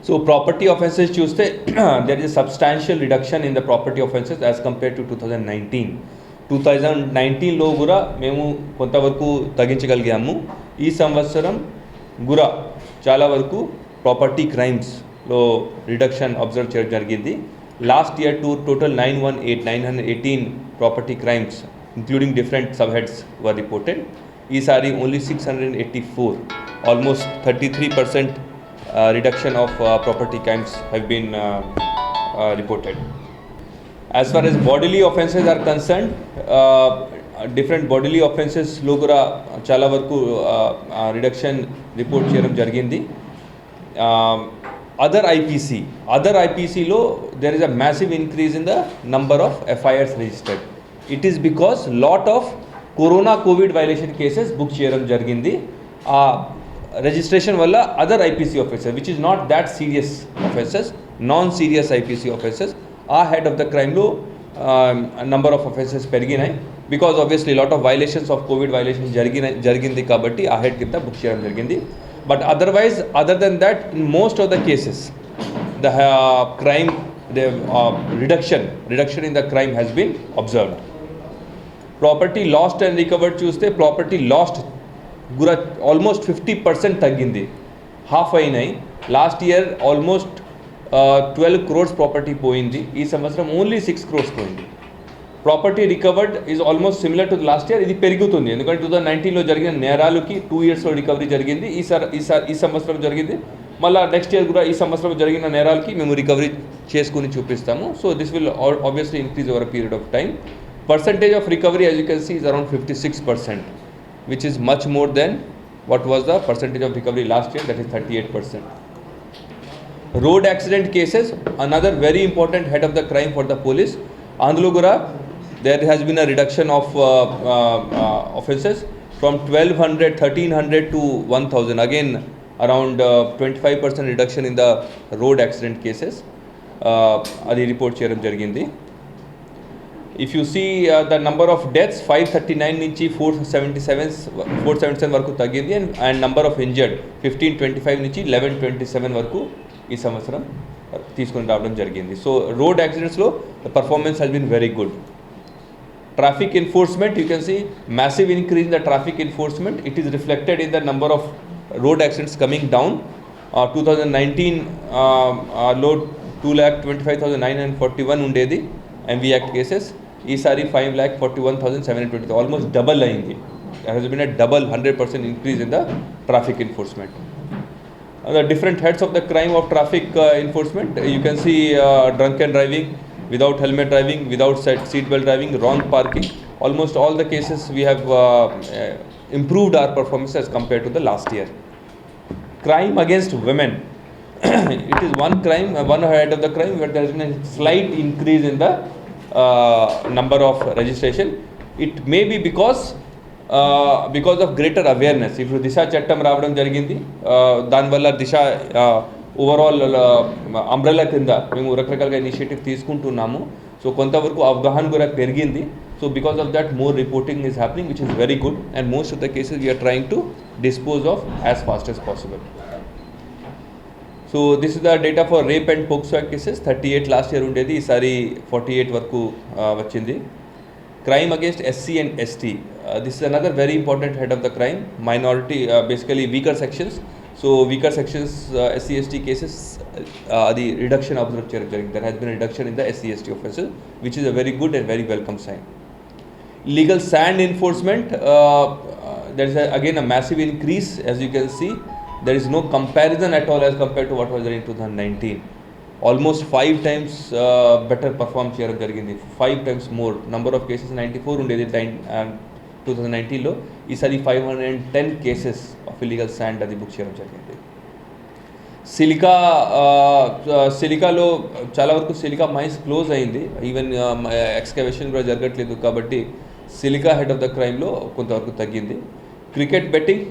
So property offences చూస్తే there is a substantial reduction in the property offences as compared to 2019. 2019లో కూడా మేము కొంతవరకు తగ్గించగలిగాము. ఈ సంవత్సరం కూడా చాలా వరకు ప్రాపర్టీ క్రైమ్స్లో రిడక్షన్ అబ్జర్వ్ చేయడం జరిగింది. Last year total 918 property crimes including different subheads were reported. ఈసారి only 684, almost 33% reduction of property crimes have been reported. As far as bodily offences are concerned, different bodily offences లో కూడా చాలా వరకు reduction report చేయడం జరిగింది. Other IPC లో there is a massive increase in the number of FIRs registered. It is because lot of COVID violation cases book చేయడం జరిగింది. Registration వల్ల other IPC offences which is not that serious offences, non-serious IPC offences head of the crime లో number of offences పెరిగినాయి. Because obviously lot of violations of COVID violations జరిగింది కాబట్టి head కింద book చేయడం జరిగింది. But otherwise, other than that, in most of the cases, the crime, the reduction in the crime has been observed. Property lost and recovered చూస్తే property lost కూడా almost 50% తగ్గింది, half అయినాయి. Last year almost 12 crores property పోయింది, ఈ సంవత్సరం only 6 crores పోయింది. Property recovered is almost similar to last year. ఇది పెరుగుతుంది ఎందుకంటే 2019లో జరిగిన నేరాలకి 2 yearsలో రికవరీ జరిగింది, ఈ సంవత్సరం జరిగింది. మళ్ళీ నెక్స్ట్ ఇయర్ కూడా ఈ సంవత్సరం జరిగిన నేరాలకి మేము రికవరీ చేసుకుని చూపిస్తాము. So this will obviously increase over a period of time. Percentage of recovery, as you can see, is around 56%, which is much more than what was the percentage of recovery last year, that is 38%. Road accident cases, another very important head of the crime for the police. Andhra, there has been a reduction of offences from 1300 to 1000. Again, around 25% reduction in the road accident cases. Adi report cheyadam jarigindi. If you see the number of deaths, 539 నుంచి 477 వరకు తగ్గింది. And number of injured 1525 నుంచి 1127 వరకు ఈ సంవత్సరం తీసుకొని రావడం జరిగింది. సో రోడ్ యాక్సిడెంట్స్లో the performance has been very good. Traffic enforcement, you can see massive increase in the traffic enforcement. It is reflected in the number of road accidents coming down. 2019 load 2,25,941 ఉండేది MV Act cases. ఈసారి 5,41,720, almost double అయింది. There has been a double 100% increase in the traffic enforcement. The different heads of the crime of traffic enforcement, you can see drunken driving, without helmet driving, without seat belt driving, wrong parking. Almost all the cases we have improved our performance as compared to the last year. Crime against women, it is one head of the crime where there has been a slight increase in the number of registration. It may be because of greater awareness. If దిశా చట్టం రావడం జరిగింది, దానివల్ల దిశా overall umbrella కింద మేము రకరకాలుగా initiative తీసుకుంటున్నాము. So కొంతవరకు అవగాహన కూడా పెరిగింది. So because of that more reporting is happening, which is very good. And most of the cases we're trying to dispose of as fast as possible. So this is the data for rape and POCSO act cases. 38 last year ఉండేది, ఈసారి 48 వరకు వచ్చింది. Crime against SC and ST, this is another very important head of the crime. Minority, basically weaker sections. So weaker sections, SC ST cases, the reduction observed during. There has been a reduction in the SC ST offences, which is a very good and very welcome sign. Illegal sand enforcement, there is again a massive increase. As you can see, there is no comparison at all as compared to what was there in 2019. Almost 5 times better performance చేయడం జరిగింది, 5 times more. Number of cases 94 ఉండేది 2019లో, ఈసారి 510 cases of illegal sand అది book చేయడం జరిగింది. సిలికాలో చాలా వరకు silica mines close అయింది, ఈవెన్ ఎక్స్కవేషన్ కూడా జరగట్లేదు కాబట్టి సిలికా హెడ్ ఆఫ్ ద క్రైమ్లో కొంతవరకు తగ్గింది. క్రికెట్ బెట్టింగ్,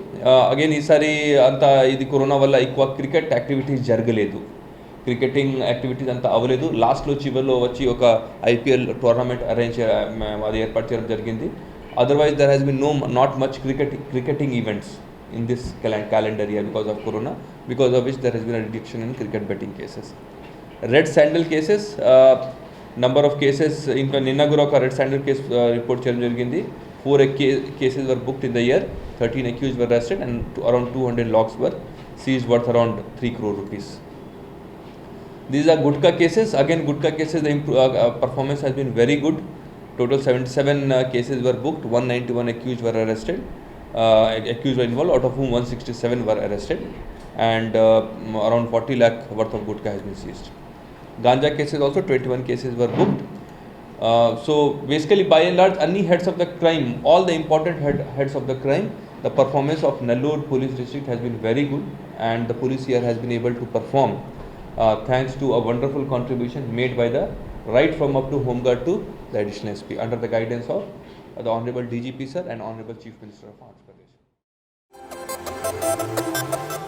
అగైన్ ఈసారి అంతా ఇది కరోనా వల్ల ఎక్కువ క్రికెట్ యాక్టివిటీస్ జరగలేదు, క్రికెటింగ్ యాక్టివిటీస్ అంతా అవ్వలేదు. లాస్ట్లో చివరిలో వచ్చి ఒక IPL టోర్నమెంట్ అది ఏర్పాటు చేయడం జరిగింది. Otherwise there has been not much cricketing events in this calendar year because of corona, because of which there has been a reduction in cricket betting cases. Red sandal cases, number of cases ఇంకా నిన్న కూడా ఒక red sandal case report చేయడం జరిగింది. 4 cases were booked in the year, 13 accused were arrested and around 200 logs were seized worth around 3 crore rupees. These are Gutka cases. Again, Gutka cases, the performance has been very good. Total 77 cases were booked, 191 accused were arrested. Accused were involved, out of whom 167 were arrested, and around 40 lakh worth of Gutka has been seized. Ganja cases also, 21 cases were booked. So basically, by and large, any heads of the crime, all the important heads of the crime, the performance of Nellore police district has been very good, and the police here has been able to perform thanks to a wonderful contribution made by the right from up to Home Guard to the additional SP under the guidance of the Honorable DGP sir and Honorable Chief Minister of Andhra Pradesh.